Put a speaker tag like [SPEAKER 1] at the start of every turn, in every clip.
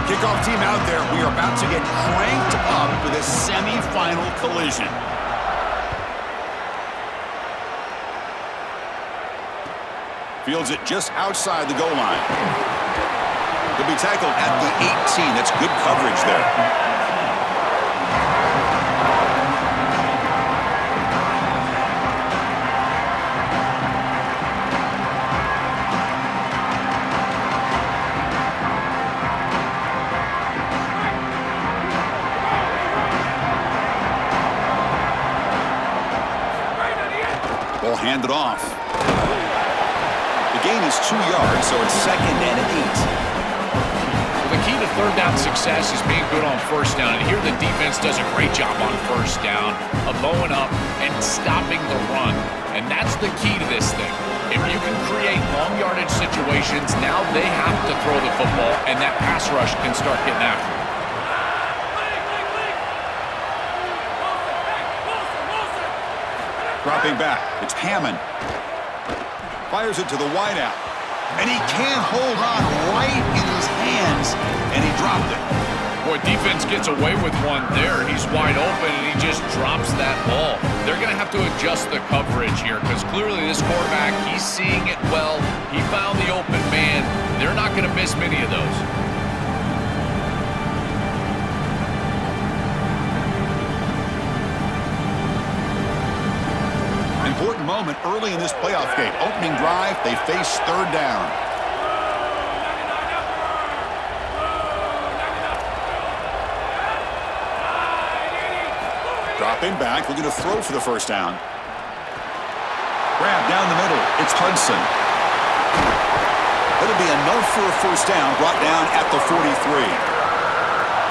[SPEAKER 1] Kickoff team out there. We are about to get cranked up for this semifinal collision. Fields it just outside the goal line. He'll be tackled at the 18. That's good coverage there. Ball handed off. The gain is 2 yards, so it's 2nd and 8.
[SPEAKER 2] Well, the key to third down success is being good on first down. And here the defense does a great job on first down of bowing up and stopping the run. And that's the key to this thing. If you can create long yardage situations, now they have to throw the football, and that pass rush can start getting after it.
[SPEAKER 1] Dropping back, it's Hammond. Fires it to the wideout. And he can't hold on right in his hands, and he dropped it.
[SPEAKER 2] Boy, defense gets away with one there. He's wide open, and he just drops that ball. They're going to have to adjust the coverage here because clearly this quarterback, he's seeing it well. He found the open man. They're not going to miss many of those.
[SPEAKER 1] Important moment early in this playoff game. Opening drive, they face third down. Dropping back, looking to throw for the first down. Grab down the middle, it's Hudson. That'll be enough for a first down, brought down at the 43.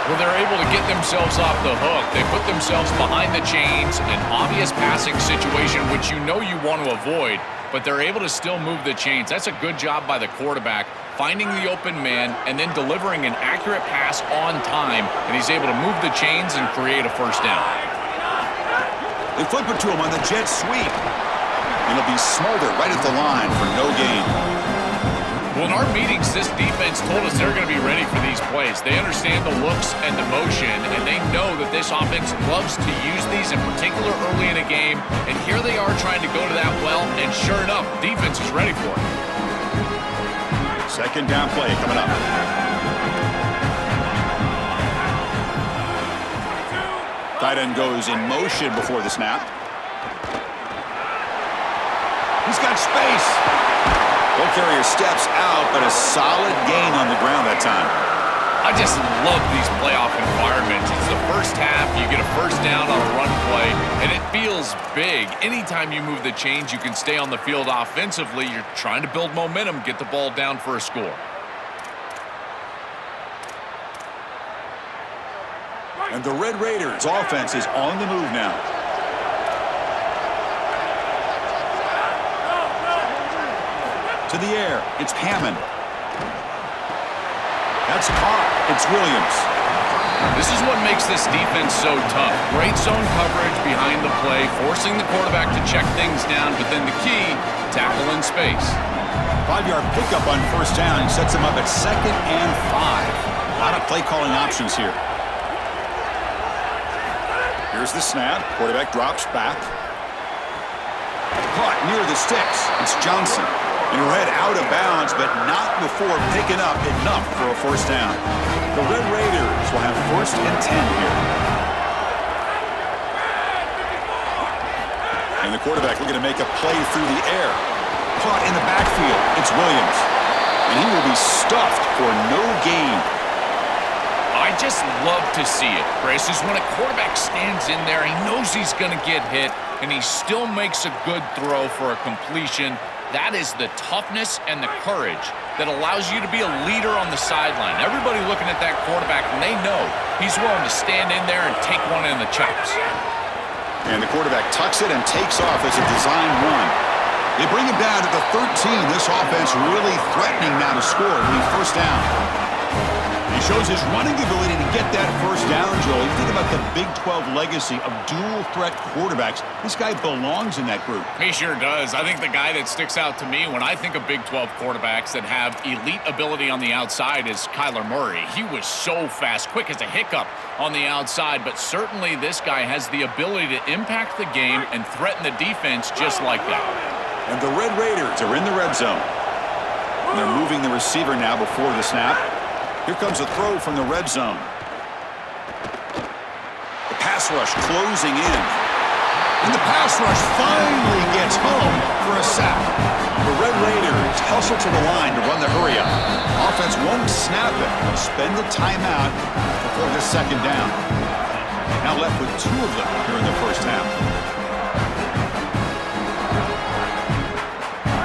[SPEAKER 2] Well, they're able to get themselves off the hook. They put themselves behind the chains, an obvious passing situation, which you know you want to avoid, but they're able to still move the chains. That's a good job by the quarterback, finding the open man and then delivering an accurate pass on time, and he's able to move the chains and create a first down.
[SPEAKER 1] They flip it to him on the jet sweep. It'll be smothered right at the line for no gain.
[SPEAKER 2] Well, in our meetings, this defense told us they're going to be ready for these plays. They understand the looks and the motion, and they know that this offense loves to use these, in particular early in a game. And here they are trying to go to that well, and sure enough, defense is ready for it.
[SPEAKER 1] Second down play coming up. Tight end goes in motion before the snap. He's got space. Ball carrier steps out, but a solid gain on the ground that time.
[SPEAKER 2] I just love these playoff environments. It's the first half. You get a first down on a run play, and it feels big. Anytime you move the chains, you can stay on the field offensively. You're trying to build momentum, get the ball down for a score.
[SPEAKER 1] And the Red Raiders offense is on the move now. To the air, it's Hammond. That's caught. It's Williams.
[SPEAKER 2] This is what makes this defense so tough. Great zone coverage behind the play, forcing the quarterback to check things down, but then the key, tackle in space.
[SPEAKER 1] 5-yard pickup on first down sets him up at 2nd and 5. A lot of play calling options here. Here's the snap. Quarterback drops back. Caught near the sticks. It's Johnson. And he'll head out of bounds, but not before picking up enough for a first down. The Red Raiders will have 1st and 10 here. And the quarterback looking to make a play through the air. Caught in the backfield. It's Williams. And he will be stuffed for no gain.
[SPEAKER 2] I just love to see it, Chris, is when a quarterback stands in there, he knows he's going to get hit, and he still makes a good throw for a completion. That is the toughness and the courage that allows you to be a leader on the sideline. Everybody looking at that quarterback, and they know he's willing to stand in there and take one in the chops.
[SPEAKER 1] And the quarterback tucks it and takes off as a design run. They bring him down to the 13. This offense really threatening now to score. It'll be first down. He Shows his running ability to get that first down, Joel. You think about the Big 12 legacy of dual-threat quarterbacks. This guy belongs in that group.
[SPEAKER 2] He sure does. I think the guy that sticks out to me when I think of Big 12 quarterbacks that have elite ability on the outside is Kyler Murray. He was so fast, quick as a hiccup on the outside, but certainly this guy has the ability to impact the game and threaten the defense just like that.
[SPEAKER 1] And the Red Raiders are in the red zone. And they're moving the receiver now before the snap. Here comes a throw from the red zone. The pass rush closing in. And the pass rush finally gets home for a sack. The Red Raiders hustle to the line to run the hurry up. Offense won't snap it. They'll spend the timeout before the second down. Now left with 2 of them here in the first half.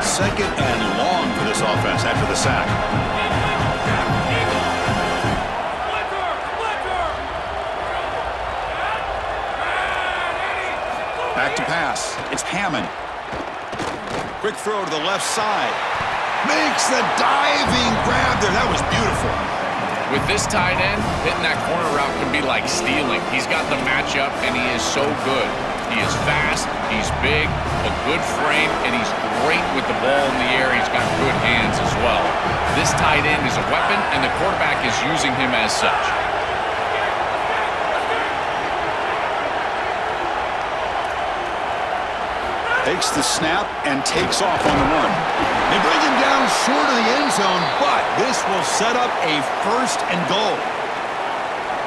[SPEAKER 1] Second and long for this offense after the sack. Back to pass. It's Hammond. Quick throw to the left side. Makes the diving grab there. That was beautiful.
[SPEAKER 2] With this tight end, hitting that corner route can be like stealing. He's got the matchup, and he is so good. He is fast, he's big, a good frame, and he's great with the ball in the air. He's got good hands as well. This tight end is a weapon, and the quarterback is using him as such.
[SPEAKER 1] Takes the snap and takes off on the run. They bring him down short of the end zone, but this will set up a first and goal.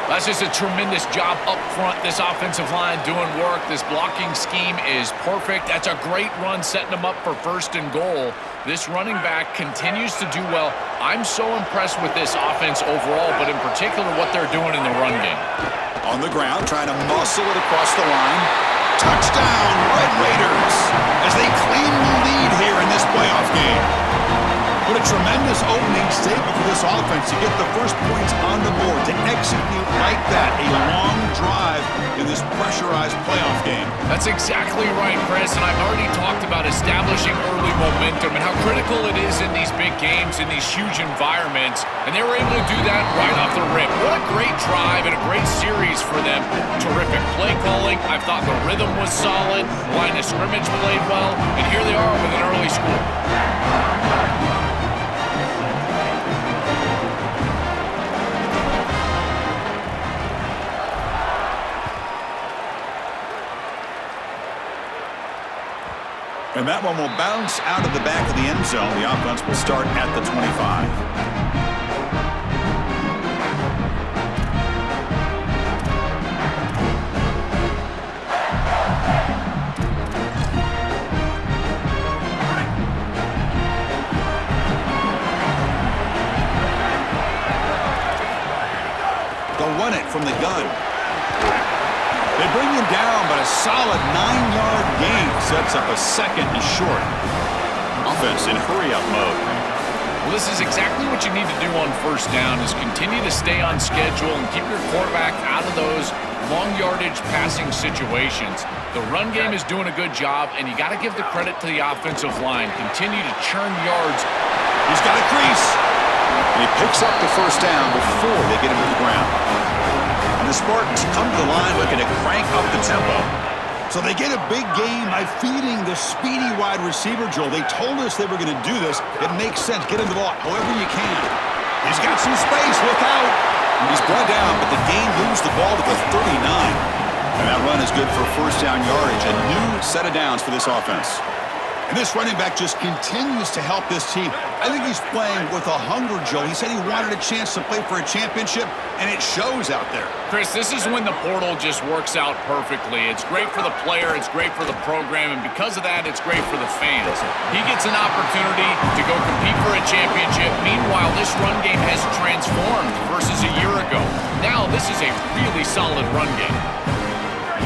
[SPEAKER 2] That's just a tremendous job up front. This offensive line doing work. This blocking scheme is perfect. That's a great run setting them up for first and goal. This running back continues to do well. I'm so impressed with this offense overall, but in particular what they're doing in the run game.
[SPEAKER 1] On the ground, trying to muscle it across the line. Touchdown, Red Raiders, as they claim the lead here in this playoff game. What a tremendous opening statement for this offense to get the first points on the board, to execute like that, a long drive in this pressurized playoff game.
[SPEAKER 2] That's exactly right, Chris, and I've already talked about establishing early momentum and how critical it is in these big games, in these huge environments, and they were able to do that right off the rip. What a great drive and a great series for them. Terrific play calling. I thought the rhythm was solid. Line of scrimmage played well, and here they are with an early score.
[SPEAKER 1] And that one will bounce out of the back of the end zone. The offense will start at the 25. They'll run it from the gun. They bring him down, but a solid 9-yard gain sets up a second and short. Offense in hurry-up mode.
[SPEAKER 2] Well, this is exactly what you need to do on first down, is continue to stay on schedule and keep your quarterback out of those long-yardage passing situations. The run game is doing a good job, and you got to give the credit to the offensive line. Continue to churn yards.
[SPEAKER 1] He's got a crease. And he picks up the first down before they get him to the ground. And the Spartans come to the line looking to crank up the tempo. So they get a big gain by feeding the speedy wide receiver, Joel. They told us they were going to do this. It makes sense. Get him the ball however you can. He's got some space. Look out. He's brought down, but the gain moves the ball to the 39. And that run is good for first down yardage. A new set of downs for this offense. And this running back just continues to help this team. I think he's playing with a hunger, Joe. He said he wanted a chance to play for a championship, and it shows out there.
[SPEAKER 2] Chris, this is when the portal just works out perfectly. It's great for the player, it's great for the program, and because of that, it's great for the fans. He gets an opportunity to go compete for a championship. Meanwhile, this run game has transformed versus a year ago. Now, this is a really solid run game.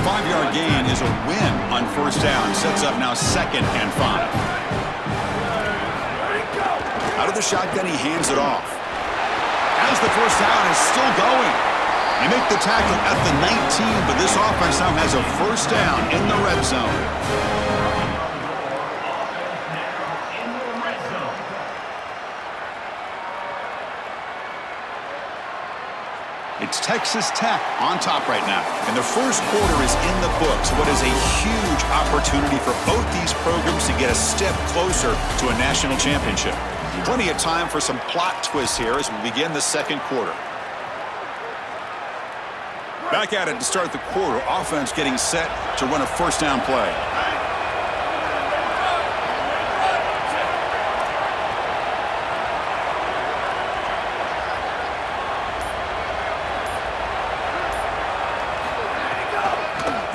[SPEAKER 1] 5-yard gain is a win on first down. Sets up now 2nd and 5. Out of the shotgun, he hands it off. As the first down is still going. They make the tackle at the 19, but this offense now has a first down in the red zone. It's Texas Tech on top right now. And the first quarter is in the books. What is a huge opportunity for both these programs to get a step closer to a national championship. Plenty of time for some plot twists here as we begin the second quarter. Back at it to start the quarter. Offense getting set to run a first down play.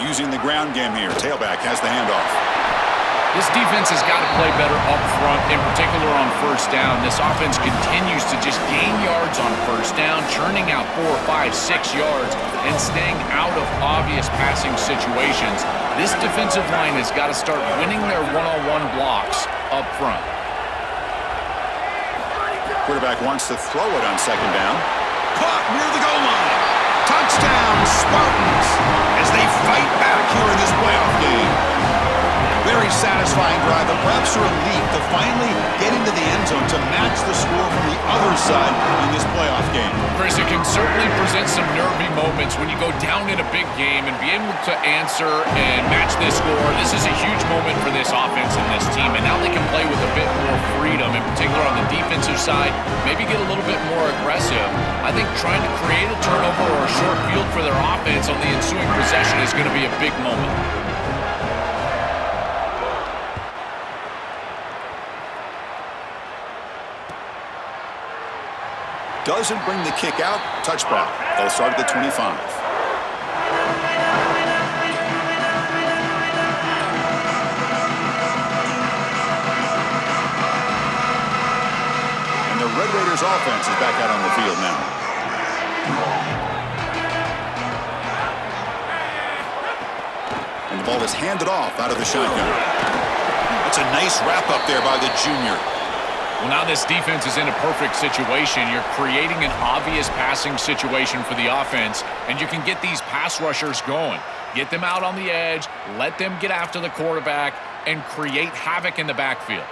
[SPEAKER 1] Using the ground game here. Tailback has the handoff.
[SPEAKER 2] This defense has got to play better up front, in particular on first down. This offense continues to just gain yards on first down, churning out 4, 5, 6 yards, and staying out of obvious passing situations. This defensive line has got to start winning their one-on-one blocks up front.
[SPEAKER 1] Quarterback wants to throw it on second down. Caught near the goal line. Touchdown, Spartans, as they fight back here in this playoff game. Very satisfying drive, but perhaps a relief to finally get into the end zone to match the score from the other side in this playoff game.
[SPEAKER 2] Chris, it can certainly present some nervy moments when you go down in a big game and be able to answer and match this score. This is a huge moment for this offense and this team, and now they can play with a bit more freedom, in particular on the defensive side, maybe get a little bit more aggressive. I think trying to create a turnover or a short field for their offense on the ensuing possession is going to be a big moment.
[SPEAKER 1] Doesn't bring the kick out. Touchback. They'll start at the 25. And the Red Raiders offense is back out on the field now. And the ball is handed off out of the shotgun. That's a nice wrap up there by the junior.
[SPEAKER 2] Well, now this defense is in a perfect situation. You're creating an obvious passing situation for the offense, and you can get these pass rushers going. Get them out on the edge, let them get after the quarterback, and create havoc in the backfield.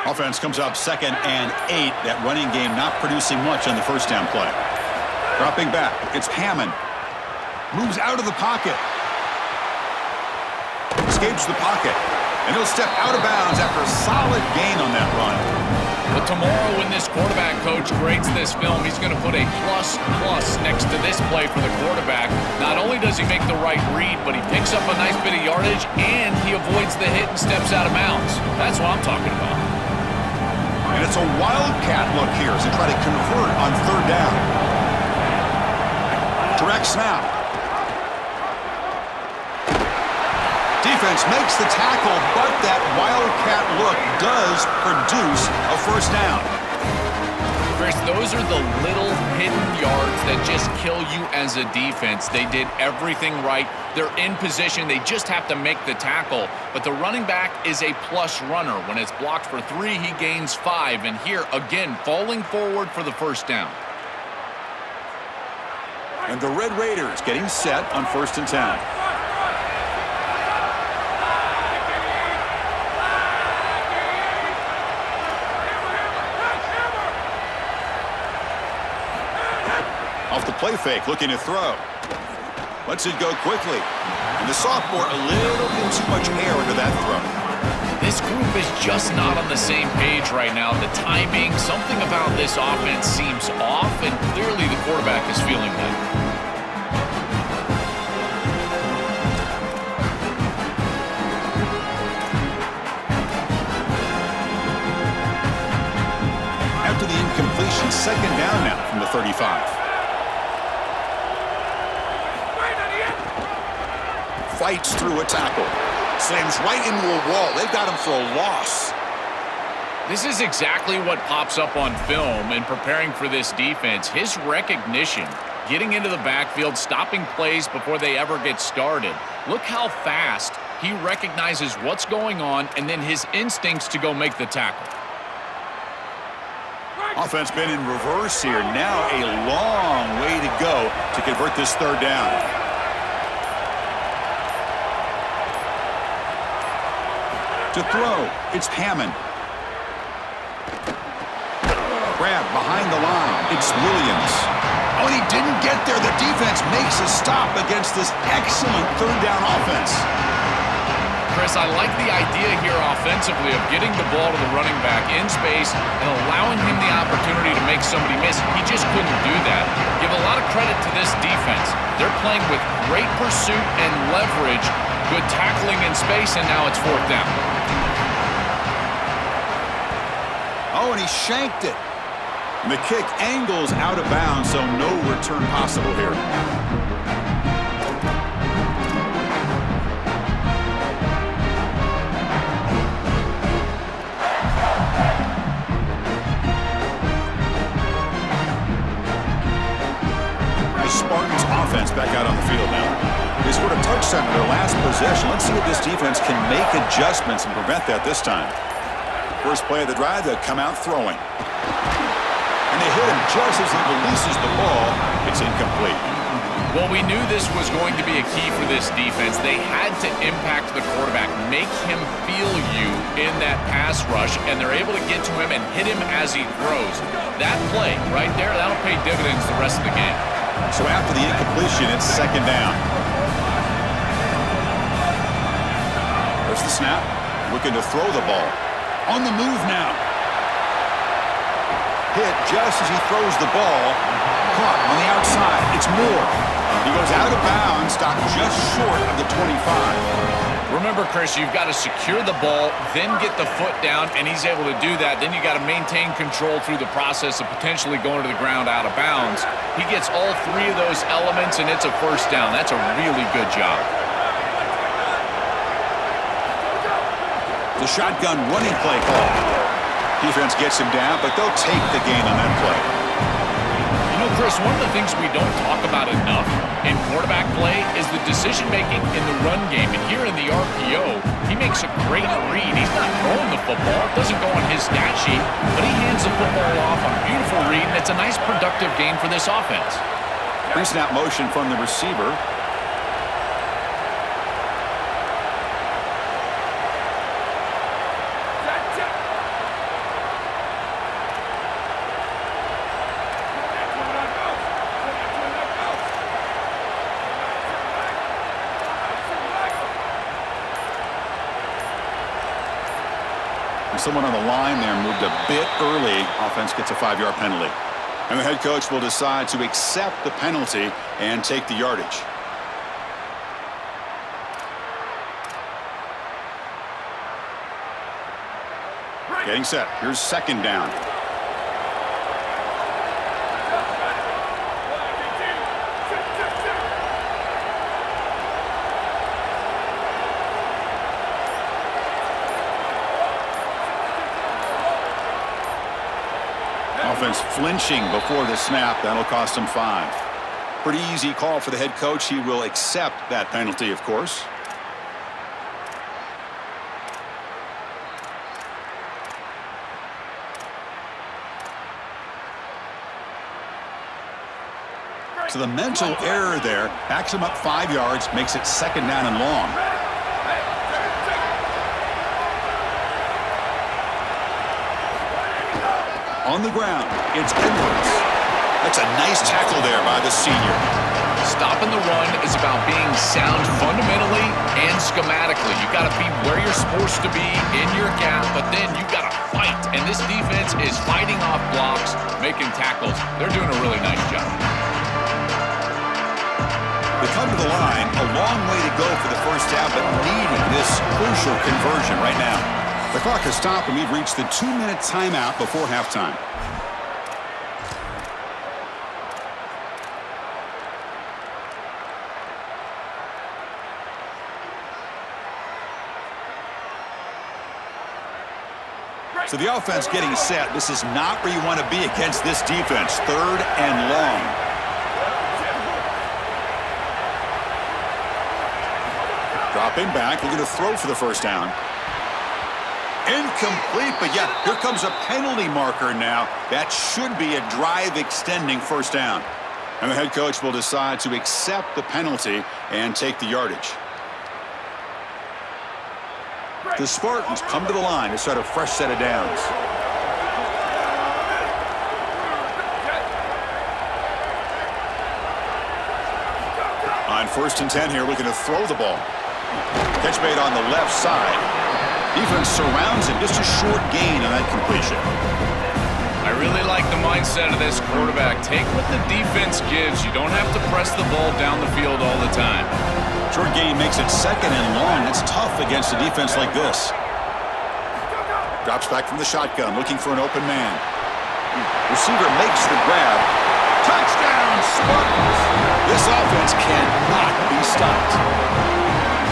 [SPEAKER 1] Offense comes up 2nd and 8. That running game not producing much on the first down play. Dropping back, it's Hammond. Moves out of the pocket. Escapes the pocket. And he'll step out of bounds after a solid gain on that run.
[SPEAKER 2] But tomorrow when this quarterback coach grades this film, he's going to put a plus next to this play for the quarterback. Not only does he make the right read, but he picks up a nice bit of yardage and he avoids the hit and steps out of bounds. That's what I'm talking about.
[SPEAKER 1] And it's a wildcat look here as they try to convert on third down. Direct snap. Defense makes the tackle, but that wildcat look does produce a first down.
[SPEAKER 2] Chris, those are the little hidden yards that just kill you as a defense. They did everything right. They're in position. They just have to make the tackle. But the running back is a plus runner. When it's blocked for 3, he gains 5. And here, again, falling forward for the first down.
[SPEAKER 1] And the Red Raiders getting set on 1st and 10. Off the play fake, looking to throw. Lets it go quickly. And the sophomore, a little bit too much air into that throw.
[SPEAKER 2] This group is just not on the same page right now. The timing, something about this offense seems off, and clearly the quarterback is feeling that.
[SPEAKER 1] After the incompletion, 2nd down now from the 35. Fights through a tackle. Slams right into a wall. They've got him for a loss.
[SPEAKER 2] This is exactly what pops up on film in preparing for this defense. His recognition, getting into the backfield, stopping plays before they ever get started. Look how fast he recognizes what's going on and then his instincts to go make the tackle.
[SPEAKER 1] Offense been in reverse here. Now a long way to go to convert this third down. To throw, it's Hammond. Grab behind the line, it's Williams. Oh, and he didn't get there. The defense makes a stop against this excellent third down offense.
[SPEAKER 2] Chris, I like the idea here offensively of getting the ball to the running back in space and allowing him the opportunity to make somebody miss. He just couldn't do that. Give a lot of credit to this defense. They're playing with great pursuit and leverage, good tackling in space, and now it's fourth down.
[SPEAKER 1] Oh, and he shanked it. And the kick angles out of bounds, so no return possible here. The Spartans offense back out on the field now. They scored a touchdown in their last possession. Let's see if this defense can make adjustments and prevent that this time. First play of the drive, they'll come out throwing. And they hit him just as he releases the ball. It's incomplete.
[SPEAKER 2] Well, we knew this was going to be a key for this defense. They had to impact the quarterback, make him feel you in that pass rush, and they're able to get to him and hit him as he throws. That play right there, that'll pay dividends the rest of the game.
[SPEAKER 1] So after the incompletion, it's second down. There's the snap. Looking to throw the ball. On the move now. Hit just as he throws the ball. Caught on the outside. It's Moore. He goes out of bounds, stopped just short of the 25.
[SPEAKER 2] Remember, Chris, you've got to secure the ball, then get the foot down, and he's able to do that. Then you got to maintain control through the process of potentially going to the ground out of bounds. He gets all three of those elements, and it's a first down. That's a really good job.
[SPEAKER 1] The shotgun running play call. Defense gets him down, but they'll take the gain on that play.
[SPEAKER 2] You know, Chris, one of the things we don't talk about enough in quarterback play is the decision-making in the run game. And here in the RPO, he makes a great read. He's not throwing the football. It doesn't go on his stat sheet, but he hands the football off on a beautiful read, and it's a nice productive gain for this offense.
[SPEAKER 1] Pre-snap motion from the receiver. Someone on the line there moved a bit early. Offense gets a 5-yard penalty. And the head coach will decide to accept the penalty and take the yardage. Getting set. Here's second down. Offense flinching before the snap. That'll cost him 5. Pretty easy call for the head coach. He will accept that penalty, of course. So the mental error there backs him up 5 yards, makes it second down and long. On the ground, it's Edwards. That's a nice tackle there by the senior.
[SPEAKER 2] Stopping the run is about being sound fundamentally and schematically. You got to be where you're supposed to be in your gap, but then you got to fight. And this defense is fighting off blocks, making tackles. They're doing a really nice job.
[SPEAKER 1] They come to the line, a long way to go for the first down, but needing this crucial conversion right now. The clock has stopped, and we've reached the 2-minute timeout before halftime. So the offense getting set. This is not where you want to be against this defense. Third and long. Dropping back, looking to throw for the first down. Incomplete, but yeah, here comes a penalty marker now. That should be a drive-extending first down. And the head coach will decide to accept the penalty and take the yardage. The Spartans come to the line to start a fresh set of downs. On 1st and 10 here, looking to throw the ball. Catch made on the left side. Defense surrounds it. Just a short gain on that completion.
[SPEAKER 2] I really like the mindset of this quarterback. Take what the defense gives. You don't have to press the ball down the field all the time.
[SPEAKER 1] Short gain makes it 2nd and long. That's tough against a defense like this. Drops back from the shotgun, looking for an open man. Receiver makes the grab. Touchdown, Spartans! This offense cannot be stopped.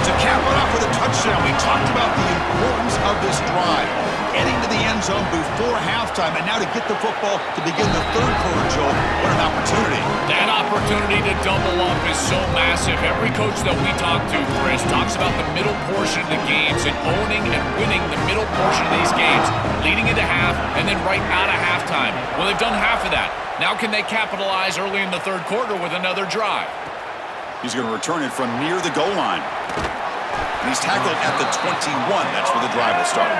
[SPEAKER 1] To cap it off with a touchdown, we talked about the importance of this drive. Getting to the end zone before halftime, and now to get the football to begin the 3rd quarter, Joel. What an opportunity.
[SPEAKER 2] That opportunity to double up is so massive. Every coach that we talk to, Chris, talks about the middle portion of the games and owning and winning the middle portion of these games, leading into half and then right out of halftime. Well, they've done half of that. Now can they capitalize early in the 3rd quarter with another drive?
[SPEAKER 1] He's going to return it from near the goal line. And he's tackled at the 21. That's where the drive will start.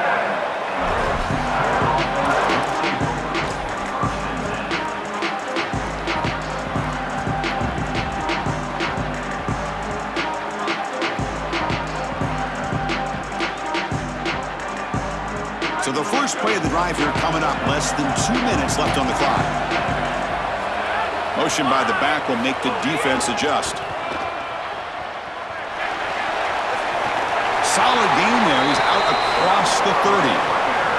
[SPEAKER 1] So the first play of the drive here coming up. Less than 2 minutes left on the clock. Motion by the back will make the defense adjust. Solid gain there. He's out across the 30.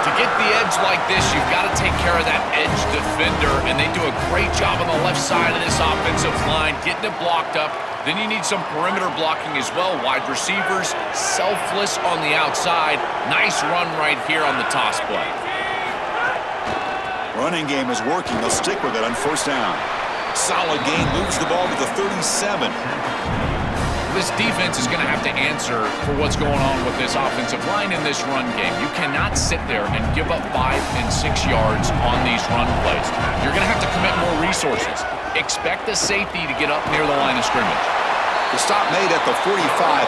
[SPEAKER 2] To get the edge like this, you've got to take care of that edge defender, and they do a great job on the left side of this offensive line, getting it blocked up. Then you need some perimeter blocking as well. Wide receivers, selfless on the outside. Nice run right here on the toss play.
[SPEAKER 1] Running game is working. They'll stick with it on 1st down. Solid gain, moves the ball to the 37.
[SPEAKER 2] This defense is going to have to answer for what's going on with this offensive line in this run game. You cannot sit there and give up 5 and 6 yards on these run plays. You're going to have to commit more resources. Expect the safety to get up near the line of scrimmage.
[SPEAKER 1] The stop made at the 45,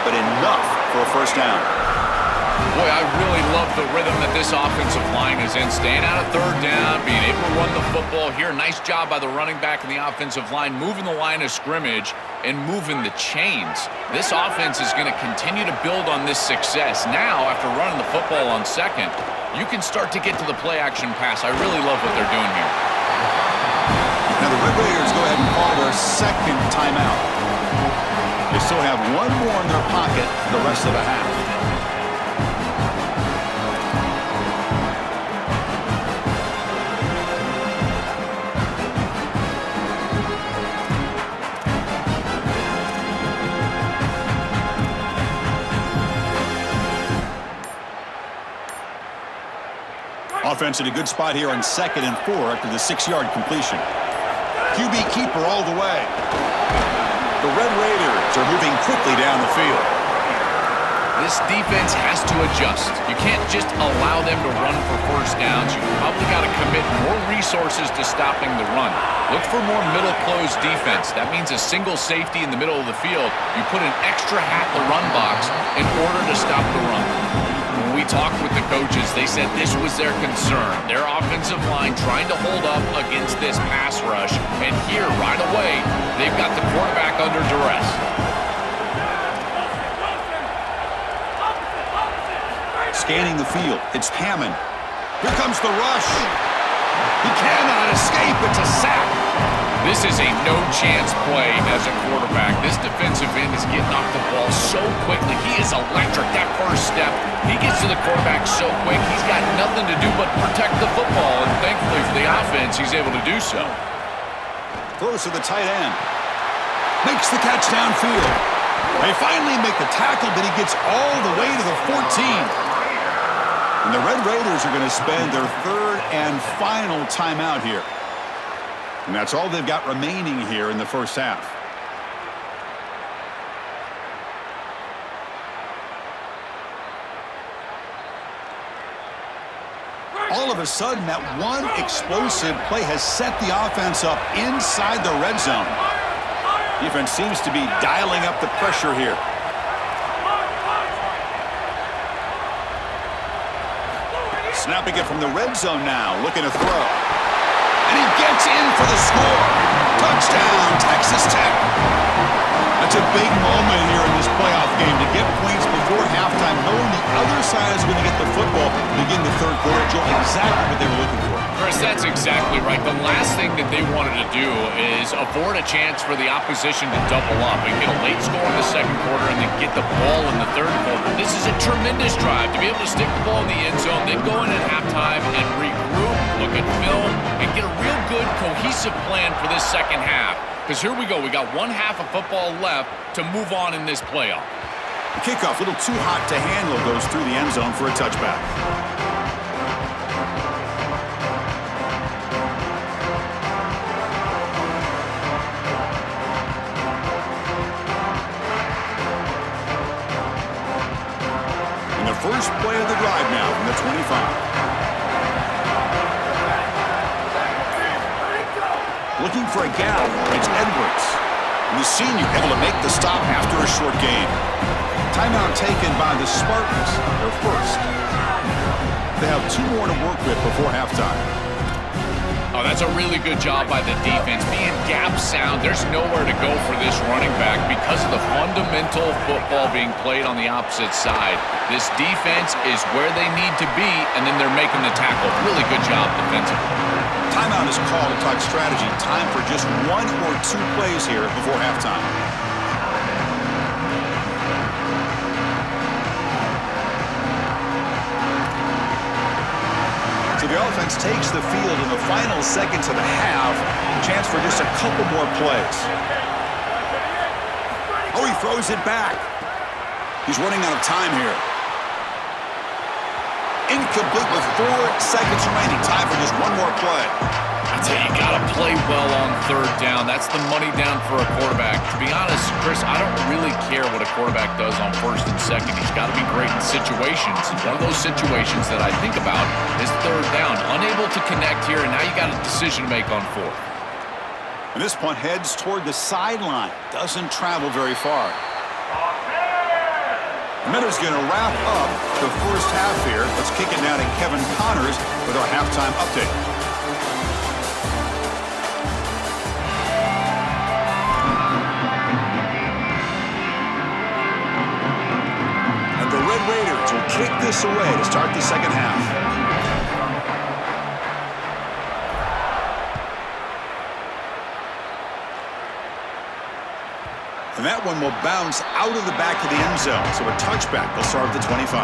[SPEAKER 1] but enough for a 1st down.
[SPEAKER 2] Boy, I really love the rhythm that this offensive line is in. Staying out of 3rd down, being able to run the football here. Nice job by the running back and the offensive line, moving the line of scrimmage and moving the chains. This offense is going to continue to build on this success. Now, after running the football on 2nd, you can start to get to the play-action pass. I really love what they're doing here.
[SPEAKER 1] Now the Red Raiders go ahead and call their 2nd timeout. They still have 1 more in their pocket for the rest of the half. Offense in a good spot here on 2nd and 4 after the 6-yard completion. QB keeper all the way. The Red Raiders are moving quickly down the field.
[SPEAKER 2] This defense has to adjust. You can't just allow them to run for 1st downs. You probably got to commit more resources to stopping the run. Look for more middle closed defense. That means a single safety in the middle of the field. You put an extra hat in the run box in order to stop the run. When we talked with the coaches, they said this was their concern. Their offensive line trying to hold up against this pass rush. And here, right away, they've got the quarterback under duress.
[SPEAKER 1] Scanning the field, it's Hammond. Here comes the rush. He cannot escape. It's a sack.
[SPEAKER 2] This is a no-chance play as a quarterback. This defensive end is getting off the ball so quickly. He is electric. That first step, he gets to the quarterback so quick. He's got nothing to do but protect the football, and thankfully for the offense, he's able to do so.
[SPEAKER 1] Throws to the tight end. Makes the catch downfield. They finally make the tackle, but he gets all the way to the 14. And the Red Raiders are going to spend their 3rd and final timeout here. And that's all they've got remaining here in the 1st half. All of a sudden, that one explosive play has set the offense up inside the red zone. Defense seems to be dialing up the pressure here. Snapping it from the red zone now, looking to throw. And he gets in for the score. Touchdown, Texas Tech. That's a big moment here in this playoff game to get points before halftime, knowing the other side is going to get the football to begin the third quarter. Joe, exactly what they were looking for.
[SPEAKER 2] Chris, that's exactly right. The last thing that they wanted to do is afford a chance for the opposition to double up and get a late score in the second quarter and then get the ball in the third quarter. This is a tremendous drive to be able to stick the ball in the end zone, then go in at halftime and regroup, look at film, and get a real good cohesive plan for this second half. Because here we go. We got one half of football left to move on in this playoff.
[SPEAKER 1] The kickoff, a little too hot to handle, goes through the end zone for a touchback. And the first play of the drive now from the 25. Looking for a gap, it's Edwards. And the senior able to make the stop after a short gain. Timeout taken by the Spartans, their first. They have 2 more to work with before halftime.
[SPEAKER 2] Oh, that's a really good job by the defense. Being gap sound, there's nowhere to go for this running back because of the fundamental football being played on the opposite side. This defense is where they need to be, and then they're making the tackle. Really good job defensively.
[SPEAKER 1] Timeout is called to talk strategy. Time for just 1 or 2 plays here before halftime. So the offense takes the field in the final seconds of the half. Chance for just a couple more plays. Oh, he throws it back. He's running out of time here. Incomplete with 4 seconds remaining. Time for just 1 more play.
[SPEAKER 2] I tell you, you got to play well on third down. That's the money down for a quarterback. To be honest, Chris, I don't really care what a quarterback does on first and second. He's got to be great in situations. And one of those situations that I think about is third down. Unable to connect here, and now you got a decision to make on fourth.
[SPEAKER 1] And this punt heads toward the sideline. Doesn't travel very far. Miller's going to wrap up the first half here. Let's kick it now to Kevin Connors with our halftime update. And the Red Raiders will kick this away to start the second half. And that one will bounce out of the back of the end zone. So a touchback will start at the 25.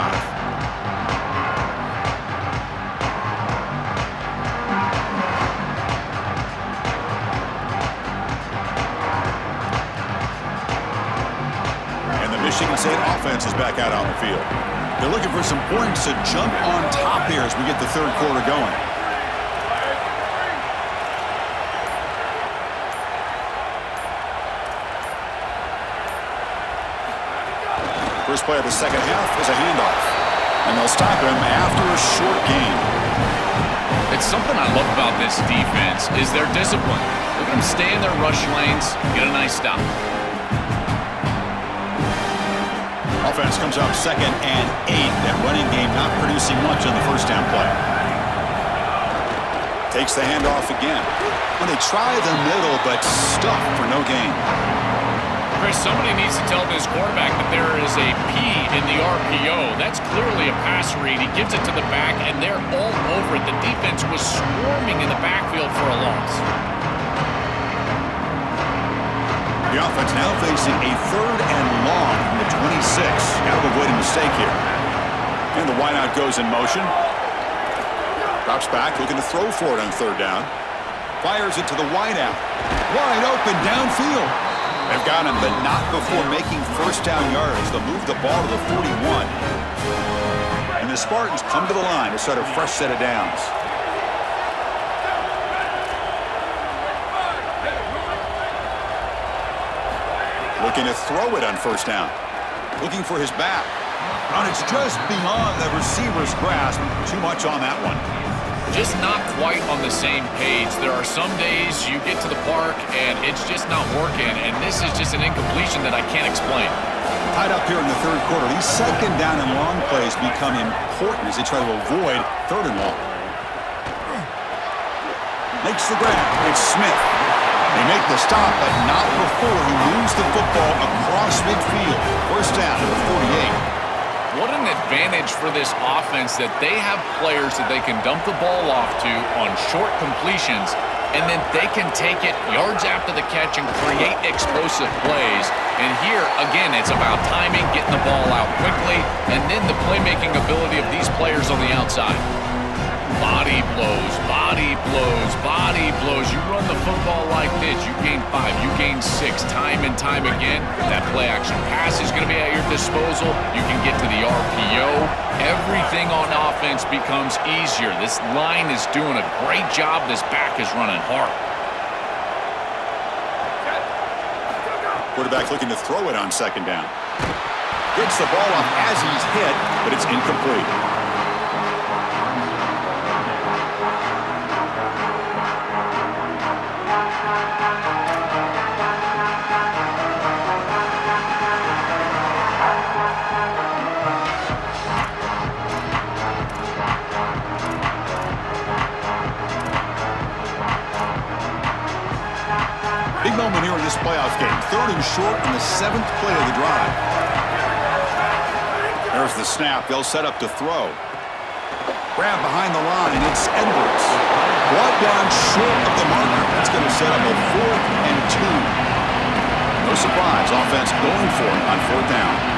[SPEAKER 1] And the Michigan State offense is back out on the field. They're looking for some points to jump on top here as we get the third quarter going. First play of the second half is a handoff. And they'll stop him after a short gain.
[SPEAKER 2] It's something I love about this defense is their discipline. Look at them stay in their rush lanes, get a nice stop.
[SPEAKER 1] Offense comes up 2nd and 8. That running game not producing much on the first down play. Takes the handoff again. When they try the middle, but stuffed for no gain.
[SPEAKER 2] Chris, somebody needs to tell this quarterback that there is a P in the RPO. That's clearly a pass read. He gives it to the back, and they're all over it. The defense was swarming in the backfield for a loss.
[SPEAKER 1] The offense now facing a 3rd and long from the 26. Got to avoid a mistake here. And the wideout goes in motion. Drops back, looking to throw for it on 3rd down. Fires it to the wideout. Wide open downfield. They've got him, but not before making first down yards. They'll move the ball to the 41. And the Spartans come to the line to start a fresh set of downs. Looking to throw it on first down. Looking for his back. And it's just beyond the receiver's grasp. Too much on that one.
[SPEAKER 2] just not quite on the same page. There are some days you get to the park and it's just not working, and this is just an incompletion that I can't explain.
[SPEAKER 1] Tied up here in the third quarter. These second down and long plays become important as they try to avoid third and long. Makes the grab. It's Smith. They make the stop, but not before he moves the football across midfield. First down to the 48.
[SPEAKER 2] What an advantage for this offense that they have players that they can dump the ball off to on short completions, and then they can take it yards after the catch and create explosive plays. And here, again, it's about timing, getting the ball out quickly, and then the playmaking ability of these players on the outside. Body blows, body blows, body blows. You run the football like this, you gain 5, you gain 6, time and time again. That play-action pass is going to be at your disposal. You can get to the RPO. Everything on offense becomes easier. This line is doing a great job. This back is running hard.
[SPEAKER 1] Quarterback looking to throw it on second down. Gets the ball off as he's hit, but it's incomplete. Big moment here in this playoff game. Third and short on the 7th play of the drive. There's the snap. They'll set up to throw. Grab behind the line. It's Edwards. Brought down short of the marker. That's going to set up a 4th and 2. No surprise. Offense going for it on 4th down.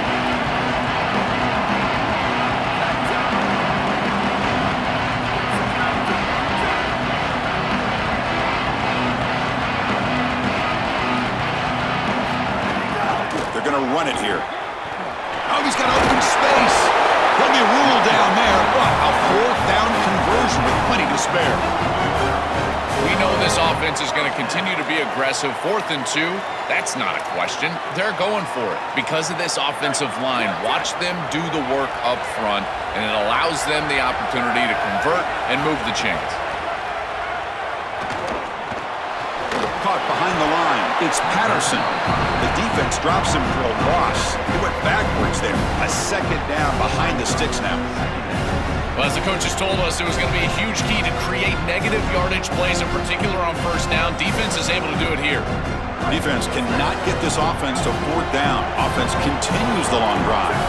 [SPEAKER 1] They're going to run it here. Oh, he's got open space. He'll be ruled down there, but a 4th down conversion with plenty to spare.
[SPEAKER 2] We know this offense is going to continue to be aggressive. 4th and 2, that's not a question. They're going for it because of this offensive line. Watch them do the work up front, and it allows them the opportunity to convert and move the chains.
[SPEAKER 1] Caught behind the line. It's Patterson. The defense drops him for a loss. He went backwards there. A second down behind the sticks now.
[SPEAKER 2] Well, as the coaches told us, it was going to be a huge key to create negative yardage plays, in particular on first down. Defense is able to do it here.
[SPEAKER 1] Defense cannot get this offense to 4th down. Offense continues the long drive.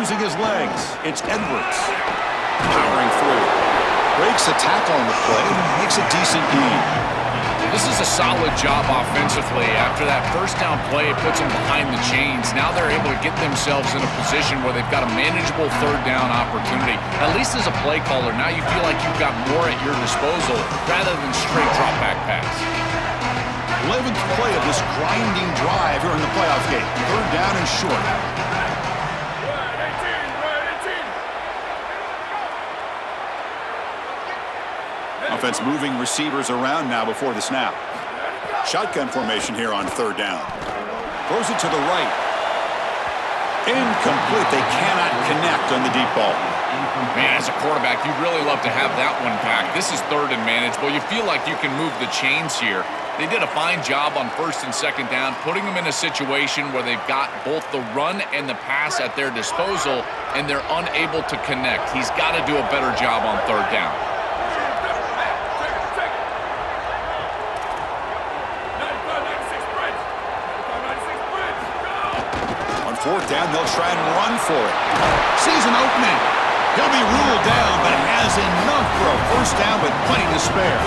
[SPEAKER 1] Using his legs, it's Edwards. Powering through. Breaks a tackle on the play, makes a decent gain.
[SPEAKER 2] This is a solid job offensively. After that first down play, it puts them behind the chains. Now they're able to get themselves in a position where they've got a manageable 3rd down opportunity. At least as a play caller, now you feel like you've got more at your disposal rather than straight drop back pass.
[SPEAKER 1] 11th play of this grinding drive here in the playoff game. 3rd down and short. Offense moving receivers around now before the snap. Shotgun formation here on 3rd down. Throws it to the right. Incomplete. They cannot connect on the deep ball.
[SPEAKER 2] Man, as a quarterback, you'd really love to have that one back. This is 3rd and manageable. You feel like you can move the chains here. They did a fine job on 1st and 2nd down, putting them in a situation where they've got both the run and the pass at their disposal, and they're unable to connect. He's got to do a better job on 3rd down.
[SPEAKER 1] On 4th down, they'll try and run for it. Sees an opening. He'll be ruled down, but has enough for a 1st down with plenty to spare.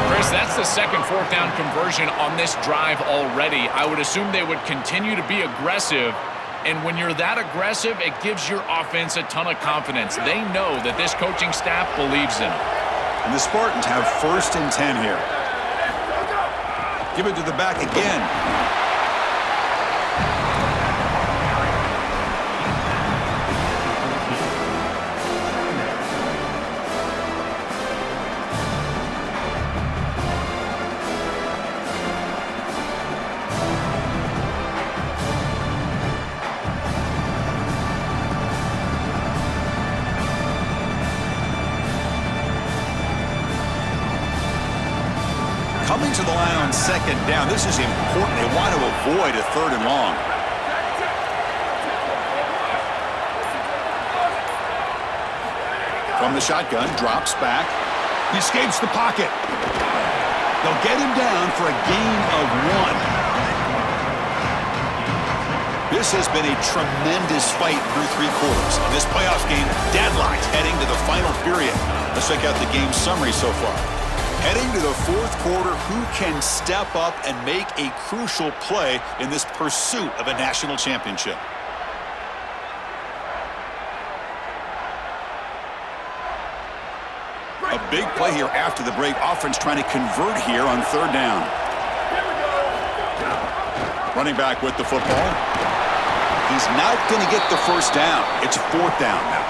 [SPEAKER 2] Chris, that's the second 4th down conversion on this drive already. I would assume they would continue to be aggressive, and when you're that aggressive, it gives your offense a ton of confidence. They know that this coaching staff believes in them.
[SPEAKER 1] And the Spartans have 1st and 10 here. Give it to the back again. Coming to the line on second down, this is important. They want to avoid a third and long. From the shotgun, drops back. He escapes the pocket. They'll get him down for a gain of 1. This has been a tremendous fight through 3 quarters. In this playoff game, deadlocked heading to the final period. Let's check out the game summary so far. Heading to the 4th quarter, who can step up and make a crucial play in this pursuit of a national championship? A big play here after the break. Offense trying to convert here on 3rd down. Running back with the football. He's not going to get the first down. It's 4th down now.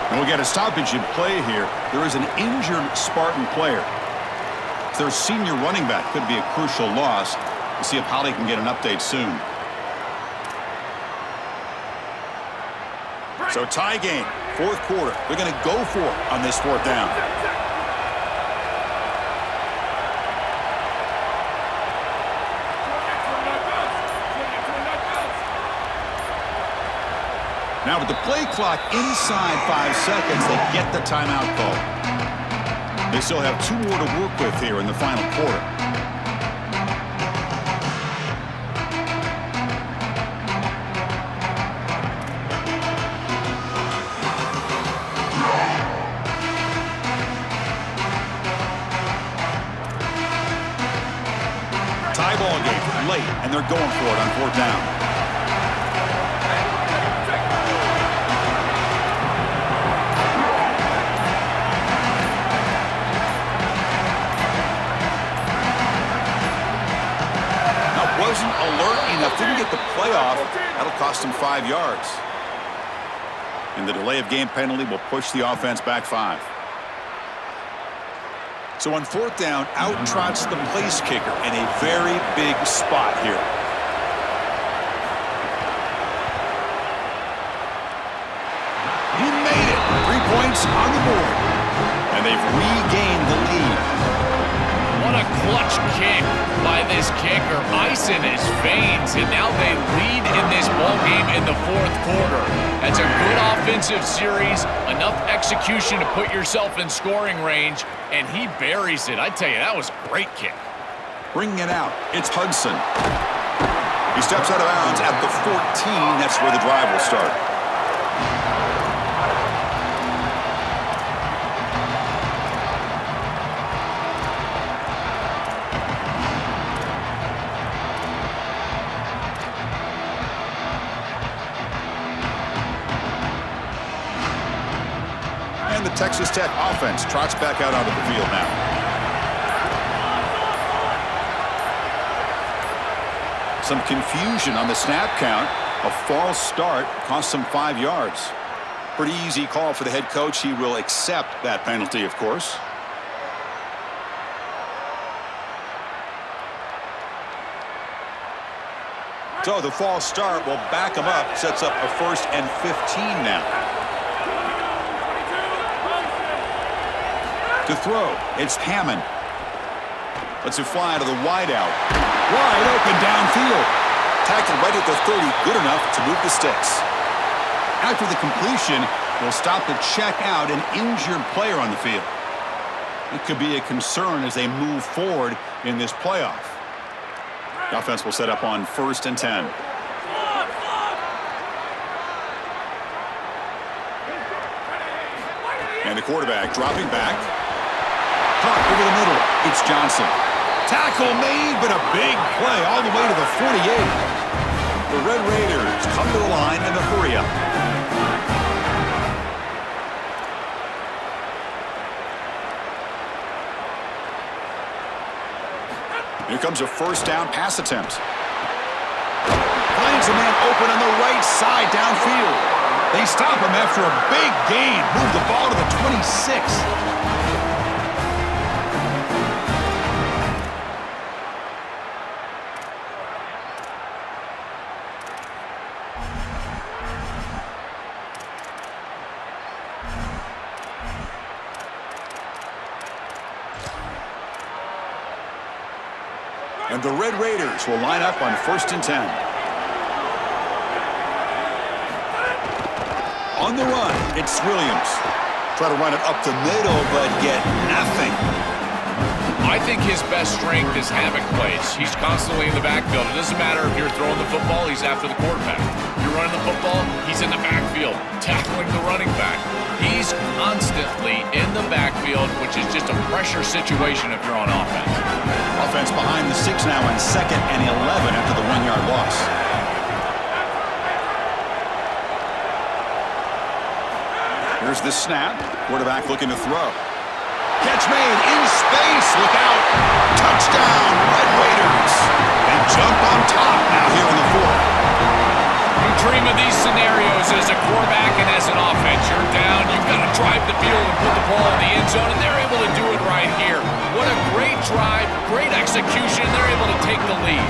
[SPEAKER 1] And we'll get a stoppage in play here. There is an injured Spartan player. Their senior running back could be a crucial loss. We'll see if Holly can get an update soon. So tie game, 4th quarter. They're going to go for it on this 4th down. Now with the play clock inside 5 seconds, they get the timeout call. They still have 2 more to work with here in the final quarter. Tie ball game late, and they're going for it on 4th down. Wasn't alert enough, didn't get the playoff. That'll cost him 5 yards. And the delay of game penalty will push the offense back 5. So on 4th down, out trots the place kicker in a very big spot here. He made it. 3 points on the board. And they've regained the lead.
[SPEAKER 2] What a clutch kick by this kicker. Ice in his veins, and now they lead in this ball game in the 4th quarter. That's a good offensive series, enough execution to put yourself in scoring range, and he buries it. I tell you, that was a great kick.
[SPEAKER 1] Bringing it out, it's Hudson. He steps out of bounds at the 14. That's where the drive will start. And the Texas Tech offense trots back out onto the field now. Some confusion on the snap count. A false start cost them 5 yards. Pretty easy call for the head coach. He will accept that penalty, of course. So the false start will back him up. Sets up a 1st and 15 now. To throw, it's Hammond. Lets it fly to the wideout. Wide open downfield. Tackled right at the 30, good enough to move the sticks. After the completion, they'll stop to check out an injured player on the field. It could be a concern as they move forward in this playoff. The offense will set up on 1st and 10. And the quarterback dropping back. Caught over the middle. It's Johnson. Tackle made, but a big play all the way to the 48. The Red Raiders come to the line in a hurry-up. Here comes a 1st down pass attempt. Finds a man open on the right side downfield. They stop him after a big gain. Move the ball to the 26. And the Red Raiders will line up on 1st and 10. On the run, it's Williams. Try to run it up the middle, but get nothing.
[SPEAKER 2] I think his best strength is havoc plays. He's constantly in the backfield. It doesn't matter if you're throwing the football, he's after the quarterback. If you're running the football, he's in the backfield, tackling the running back. He's constantly in the backfield, which is just a pressure situation if you're on offense.
[SPEAKER 1] Offense behind the 6 now on 2nd and 11 after the 1-yard loss. Here's the snap. Quarterback looking to throw. Catch made in space. Look out. Touchdown, Red Raiders. They jump on top now here in the 4th.
[SPEAKER 2] You dream of these scenarios as a quarterback and as an offense. You're down. You've got to drive the field and put the ball in the end zone, and they're able to do it right here. What a great drive, great execution. They're able to take the lead.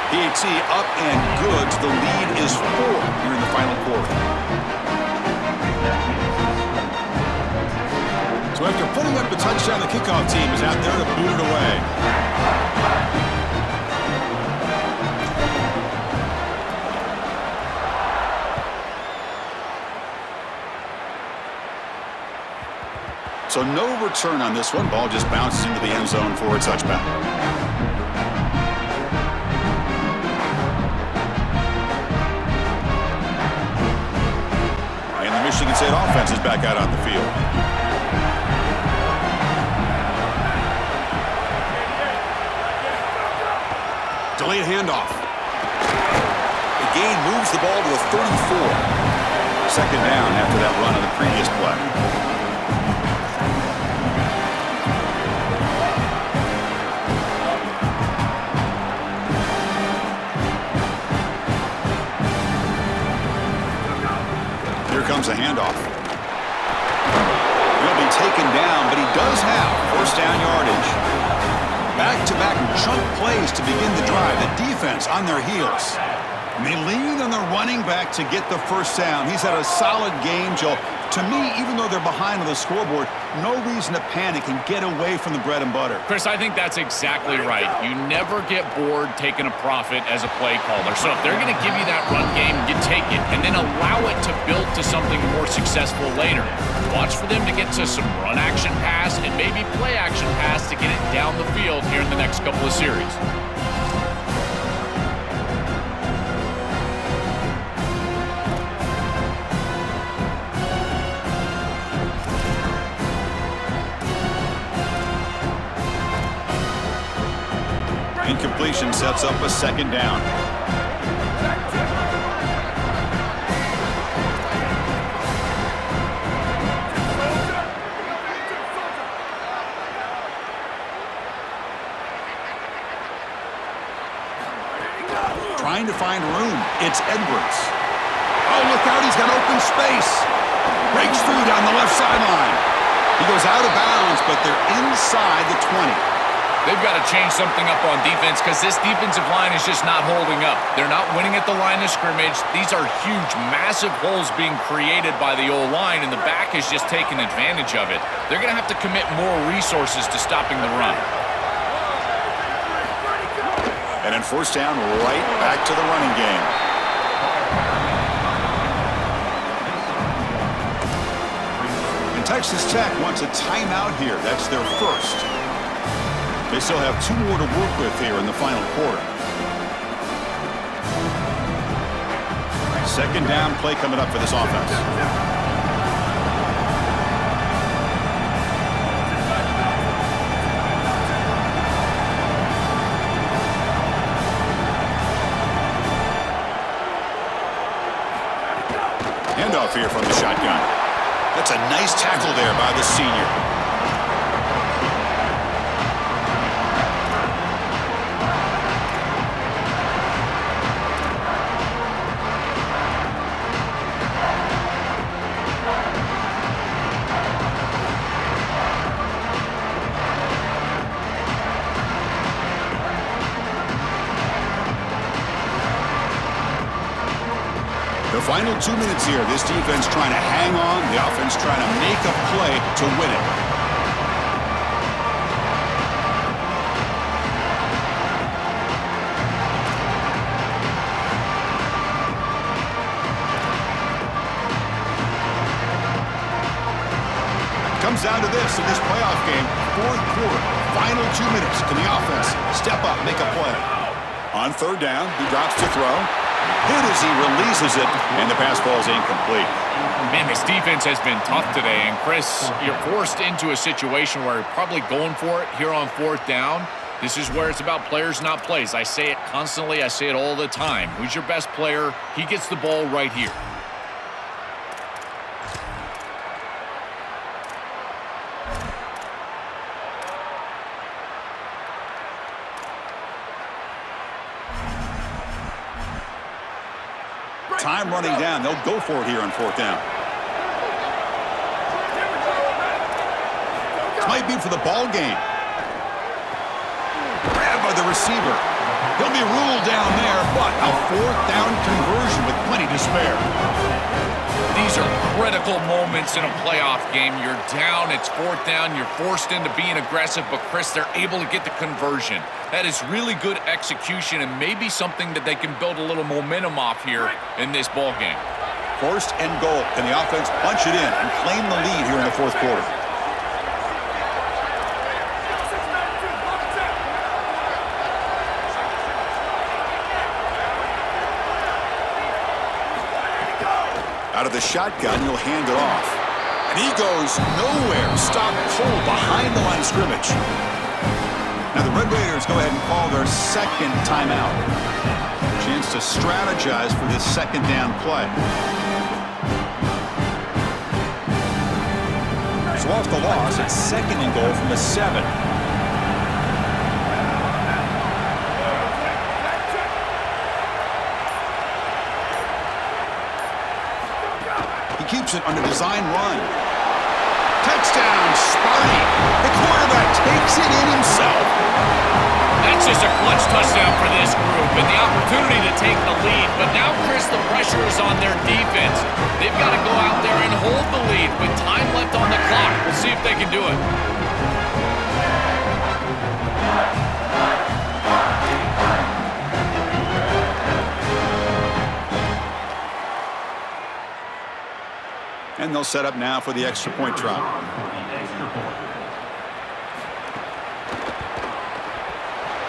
[SPEAKER 1] PAT up and good. The lead is 4 here in the final quarter. So after putting up the touchdown, the kickoff team is out there to boot it away. So no return on this one. Ball just bounces into the end zone for a touchback. And the Michigan State offense is back out on the field. Delayed handoff. The gain moves the ball to the 34. 2nd down after that run on the previous play. Here comes a handoff. He'll be taken down, but he does have 1st down yardage. Back-to-back chunk plays to begin the drive. The defense on their heels. And they lean on the running back to get the 1st down. He's had a solid game, Joe. To me, even though they're behind on the scoreboard, no reason to panic and get away from the bread and butter.
[SPEAKER 2] Chris, I think that's exactly right. You never get bored taking a profit as a play caller. So if they're going to give you that run game, you take it and then allow it to build to something more successful later. Watch for them to get to some run action pass and maybe play action pass to get it down the field here in the next couple of series.
[SPEAKER 1] Incompletion sets up a 2nd down. Trying to find room. It's Edwards. Oh, look out. He's got open space. Breaks through down the left sideline. He goes out of bounds, but they're inside the 20.
[SPEAKER 2] They've got to change something up on defense because this defensive line is just not holding up. They're not winning at the line of scrimmage. These are huge, massive holes being created by the O-line, and the back is just taking advantage of it. They're going to have to commit more resources to stopping the run.
[SPEAKER 1] And then 1st down, right back to the running game. And Texas Tech wants a timeout here. That's their 1st. They still have 2 more to work with here in the final quarter. 2nd down play coming up for this offense. Handoff here from the shotgun. That's a nice tackle there by the senior. The final 2 minutes here. This defense trying to hang on. The offense trying to make a play to win it. Comes down to this in this playoff game. Fourth quarter, final 2 minutes. Can the offense step up, make a play? On third down, he drops to throw. Hit as he releases it, and the pass falls incomplete.
[SPEAKER 2] Man, this defense has been tough today. And, Chris, you're forced into a situation where you're probably going for it here on fourth down. This is where it's about players, not plays. I say it constantly. I say it all the time. Who's your best player? He gets the ball right here.
[SPEAKER 1] Time running down. They'll go for it here on fourth down. This might be for the ball game. Grabbed by the receiver. He'll be ruled down there, but a fourth down conversion with plenty to spare.
[SPEAKER 2] These are critical moments in a playoff game. You're down, it's fourth down, you're forced into being aggressive, but Chris, they're able to get the conversion. That is really good execution and maybe something that they can build a little momentum off here in this ball game.
[SPEAKER 1] First and goal. Can the offense punch it in and claim the lead here in the fourth quarter? Out of the shotgun, he'll hand it off. And he goes nowhere. Stop cold behind the line of scrimmage. Now the Red Raiders go ahead and call their second timeout. Chance to strategize for this second down play. So off the loss, it's second and goal from the 7. Keeps it on a design run. Touchdown, Sparty. The quarterback takes it in himself.
[SPEAKER 2] That's just a clutch touchdown for this group and the opportunity to take the lead. But now, Chris, the pressure is on their defense. They've got to go out there and hold the lead with time left on the clock. We'll see if they can do it. And they'll set up now for the extra point try.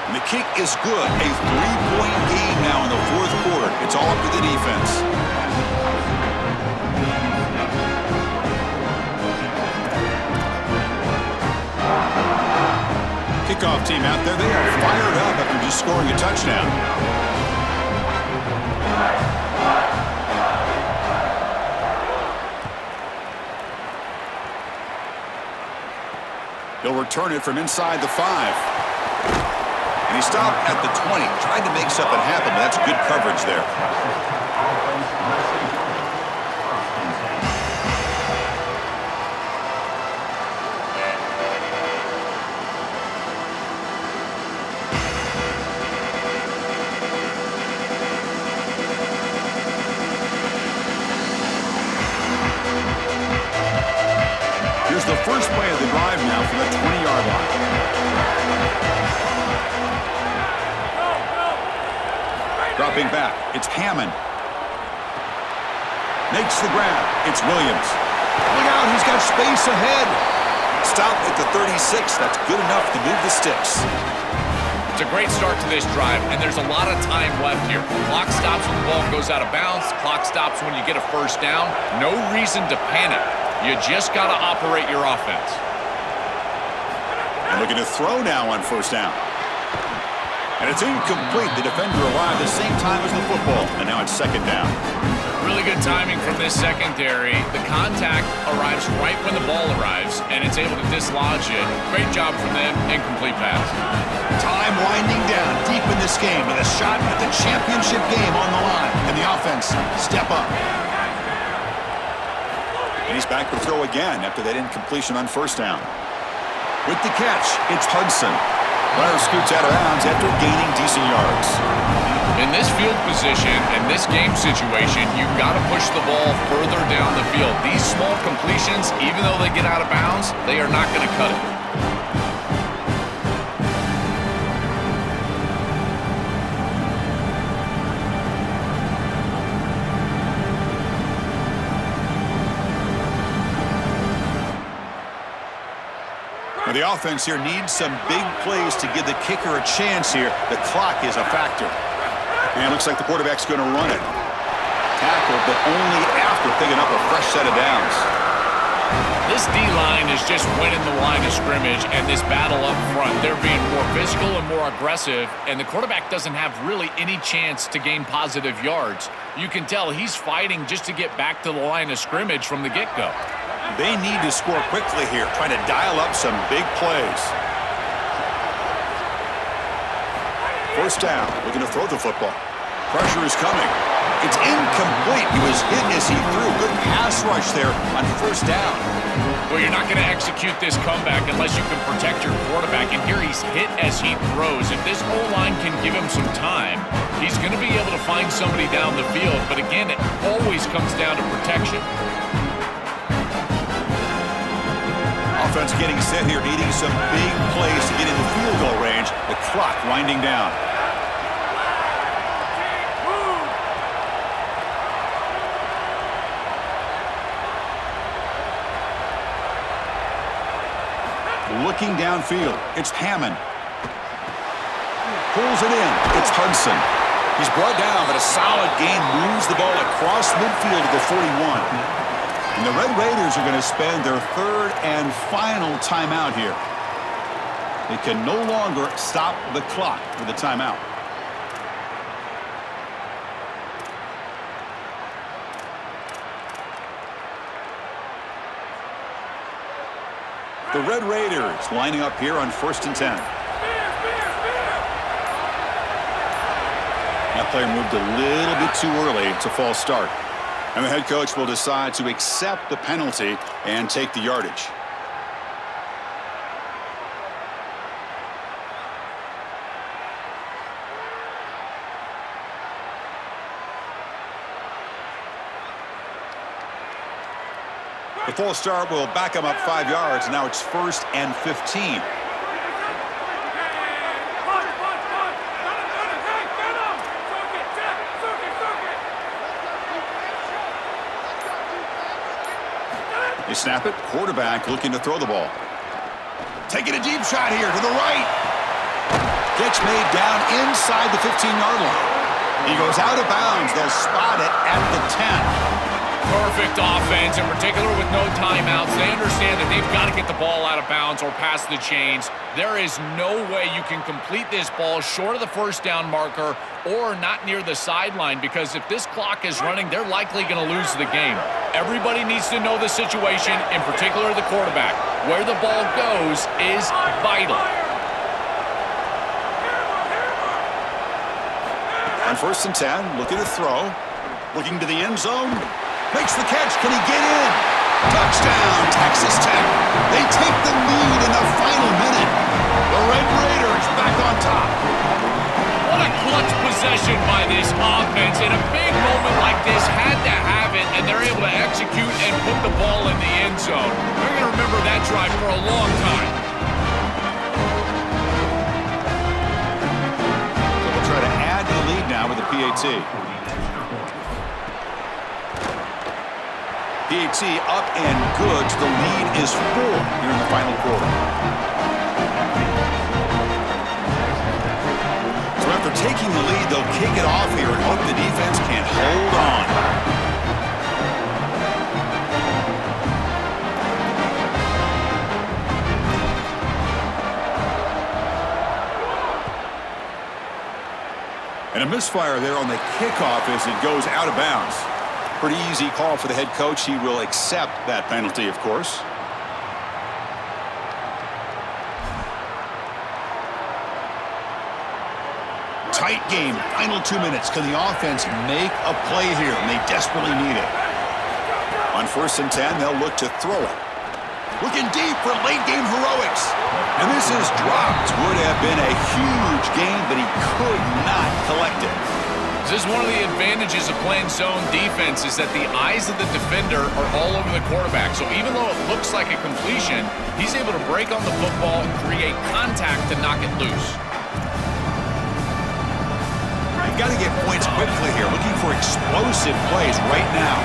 [SPEAKER 2] And the kick is good. A 3-point game now in the fourth quarter. It's all up to the defense. Kickoff team out there. They are fired up after just scoring a touchdown. He'll return it from inside the 5. And he stopped at the 20, trying to make something happen, but that's good coverage there. Here's the first play of the drive now from the 20-yard line. Dropping back, it's Hammond. Makes the grab, it's Williams. Look out, he's got space ahead. Stop at the 36, that's good enough to move the sticks. It's a great start to this drive, and there's a lot of time left here. Clock stops when the ball goes out of bounds. Clock stops when you get a first down. No reason to panic. You just got to operate your offense.
[SPEAKER 1] And looking to throw now on first down. And it's incomplete. The defender arrived the same time as the football, and now it's second down.
[SPEAKER 2] Really good timing from this secondary. The contact arrives right when the ball arrives, and it's able to dislodge it. Great job from them. Incomplete pass.
[SPEAKER 1] Time winding down deep in this game with a shot at the championship game on the line. And the offense step up. And he's back to throw again after that incompletion on first down. With the catch, it's Hudson. Runner scoots out of bounds after gaining decent yards.
[SPEAKER 2] In this field position and this game situation, you've got to push the ball further down the field. These small completions, even though they get out of bounds, they are not going to cut it.
[SPEAKER 1] Now the offense here needs some big plays to give the kicker a chance here. The clock is a factor. And it looks like the quarterback's going to run it. Tackle, but only after picking up a fresh set of downs.
[SPEAKER 2] This D-line is just winning the line of scrimmage, and this battle up front, they're being more physical and more aggressive, and the quarterback doesn't have really any chance to gain positive yards. You can tell he's fighting just to get back to the line of scrimmage from the get-go.
[SPEAKER 1] They need to score quickly here, trying to dial up some big plays. First down, looking to throw the football. Pressure is coming. It's incomplete. He was hit as he threw. Good pass rush there on first down.
[SPEAKER 2] Well, you're not going to execute this comeback unless you can protect your quarterback. And here he's hit as he throws. If this O-line can give him some time, he's going to be able to find somebody down the field. But again, it always comes down to protection.
[SPEAKER 1] Offense getting set here, needing some big plays to get into field goal range. The clock winding down. Looking downfield, it's Hammond. Pulls it in, it's Hudson. He's brought down, but a solid gain moves the ball across midfield to the 41. And the Red Raiders are going to spend their third and final timeout here. They can no longer stop the clock with a timeout. The Red Raiders lining up here on 1st and 10. That player moved a little bit too early. It's a false start. And the head coach will decide to accept the penalty and take the yardage. The false start will back him up 5 yards. Now it's 1st and 15. They snap it. Quarterback looking to throw the ball. Taking a deep shot here to the right. Catch made down inside the 15-yard line. He goes out of bounds. They'll spot it at the 10.
[SPEAKER 2] Perfect offense, in particular with no timeouts. They understand that they've got to get the ball out of bounds or past the chains. There is no way you can complete this ball short of the first down marker or not near the sideline, because if this clock is running, they're likely going to lose the game. Everybody needs to know the situation, in particular the quarterback. Where the ball goes is vital.
[SPEAKER 1] On 1st and 10, looking to throw. Looking to the end zone. Makes the catch. Can he get in? Touchdown, Texas Tech. They take the lead in the final minute. The Red Raiders back on top.
[SPEAKER 2] What a clutch possession by this offense. In a big moment like this, had to have it, and they're able to execute and put the ball in the end zone. They're going to remember that drive for a long time.
[SPEAKER 1] So we'll try to add to the lead now with the PAT. PAT up and good. The lead is 4 here in the final quarter. So after taking the lead, they'll kick it off here and hope the defense can hold on. And a misfire there on the kickoff as it goes out of bounds. Pretty easy call for the head coach. He will accept that penalty, of course. Tight game. Final 2 minutes. Can the offense make a play here? And they desperately need it. On 1st and 10, they'll look to throw it. Looking deep for late game heroics. And this is dropped. Would have been a huge gain, but he could not collect it.
[SPEAKER 2] This is one of the advantages of playing zone defense, is that the eyes of the defender are all over the quarterback. So even though it looks like a completion, he's able to break on the football and create contact to knock it loose.
[SPEAKER 1] You've got to get points quickly here. Looking for explosive plays right now.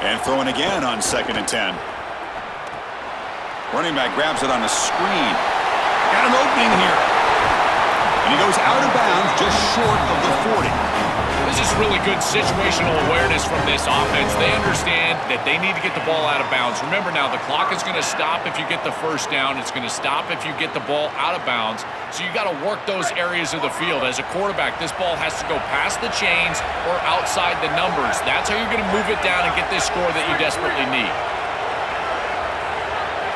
[SPEAKER 1] And throwing again on 2nd and 10. Running back grabs it on a screen. Got an opening here. And he goes out of bounds just short of the 40.
[SPEAKER 2] This is really good situational awareness from this offense. They understand that they need to get the ball out of bounds. Remember now, the clock is going to stop if you get the first down. It's going to stop if you get the ball out of bounds. So you got to work those areas of the field. As a quarterback, this ball has to go past the chains or outside the numbers. That's how you're going to move it down and get this score that you desperately need.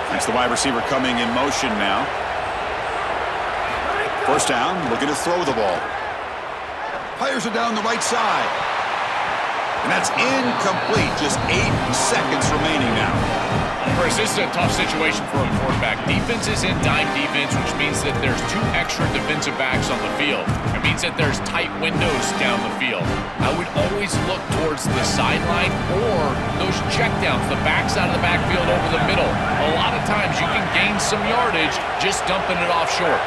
[SPEAKER 1] That's the wide receiver coming in motion now. First down, looking to throw the ball. Fires it down the right side. And that's incomplete. Just 8 seconds remaining now.
[SPEAKER 2] Chris, this is a tough situation for a quarterback. Defense is in dime defense, which means that there's 2 extra defensive backs on the field. It means that there's tight windows down the field. I would always look towards the sideline or those checkdowns, the backside of the backfield over the middle. A lot of times you can gain some yardage just dumping it off short.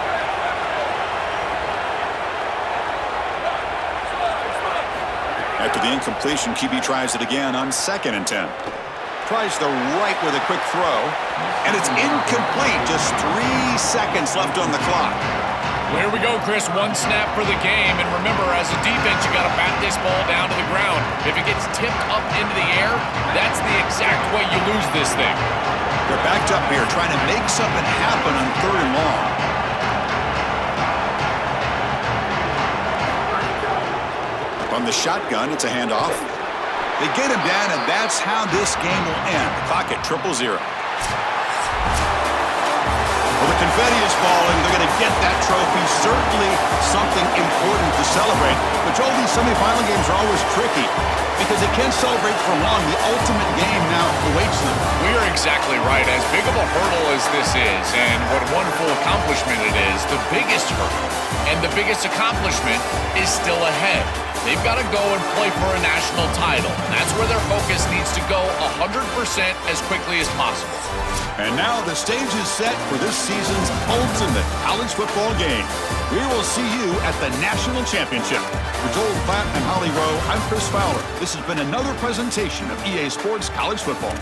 [SPEAKER 1] After the incompletion, QB tries it again on 2nd and 10. Tries the right with a quick throw, and it's incomplete. Just 3 seconds left on the clock.
[SPEAKER 2] Well, here we go, Chris. 1 snap for the game, and remember, as a defense, you got to bat this ball down to the ground. If it gets tipped up into the air, that's the exact way you lose this thing.
[SPEAKER 1] They're backed up here, trying to make something happen on 3rd and long. From the shotgun, it's a handoff. They get him down, and that's how this game will end. The clock at 0-0. Well, the confetti is falling. They're going to get that trophy. Certainly something important to celebrate. But, Joel, these semifinal games are always tricky because they can't celebrate for long. The ultimate game now awaits them.
[SPEAKER 2] We are exactly right. As big of a hurdle as this is, and what a wonderful accomplishment it is, the biggest hurdle and the biggest accomplishment is still ahead. They've got to go and play for a national title. That's where their focus needs to go 100% as quickly as possible.
[SPEAKER 1] And now the stage is set for this season's ultimate college football game. We will see you at the National Championship. For Joel Platt and Holly Rowe, I'm Chris Fowler. This has been another presentation of EA Sports College Football.